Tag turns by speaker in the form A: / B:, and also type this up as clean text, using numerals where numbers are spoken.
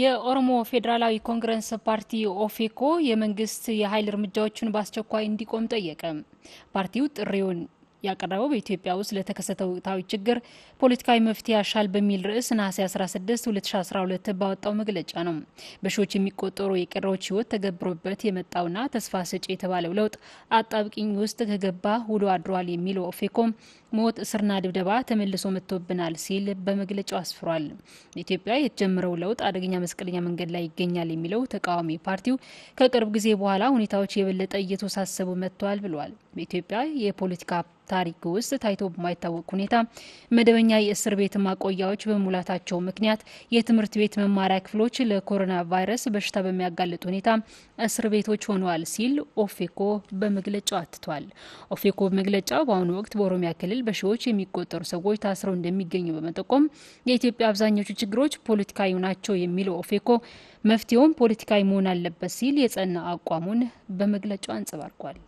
A: የኦሮሞ ፌዴራላዊ ኮንግረስ ፓርቲ ኦፌኮ የመንግስት የኃይል እርምጃዎችን በአስቸኳይ እንዲቆም ጠየቀ። ፓርቲው ጥሪውን ያቀረበው በኢትዮጵያ ውስጥ ለተከሰተው ወቅታዊ ችግር ፖለቲካዊ መፍትሄ ያሻል በሚል ርዕስ ነሐሴ 16 2012 ባወጣው መግለጫ ነው። በሺዎች የሚቆጠሩ የቄሮዎች ህይወት ተገብሮበት የመጣውና ተስፋ ሰጪ የተባለው ለውጥ አጣብቂኝ ውስጥ ከገባ ውሎ አድሯል የሚለው ኦፌኮ ሞት፣ እስርና ድብደባ ተመልሶ መጥቶብናል ሲል በመግለጫው አስፍሯል። ኢትዮጵያ የተጀመረው ለውጥ አደገኛ መስቀለኛ መንገድ ላይ ይገኛል የሚለው ተቃዋሚ ፓርቲው ከቅርብ ጊዜ በኋላ ሁኔታዎች የበለጠ እየተወሳሰቡ መጥተዋል ብሏል። በኢትዮጵያ የፖለቲካ ታሪክ ውስጥ ታይቶ በማይታወቅ ሁኔታ መደበኛ የእስር ቤት ማቆያዎች በሙላታቸው ምክንያት የትምህርት ቤት መማሪያ ክፍሎች ለኮሮና ቫይረስ በሽታ በሚያጋልጥ ሁኔታ እስር ቤቶች ሆነዋል ሲል ኦፌኮ በመግለጫው አትቷል። ኦፌኮ በመግለጫው በአሁኑ ወቅት በኦሮሚያ ክልል በሺዎች የሚቆጠሩ ሰዎች ታስረው እንደሚገኙ በመጠቆም የኢትዮጵያ አብዛኞቹ ችግሮች ፖለቲካዊ ናቸው የሚለው ኦፌኮ መፍትሄውም ፖለቲካዊ መሆን አለበት ሲል የጸና አቋሙን በመግለጫው አንጸባርቋል።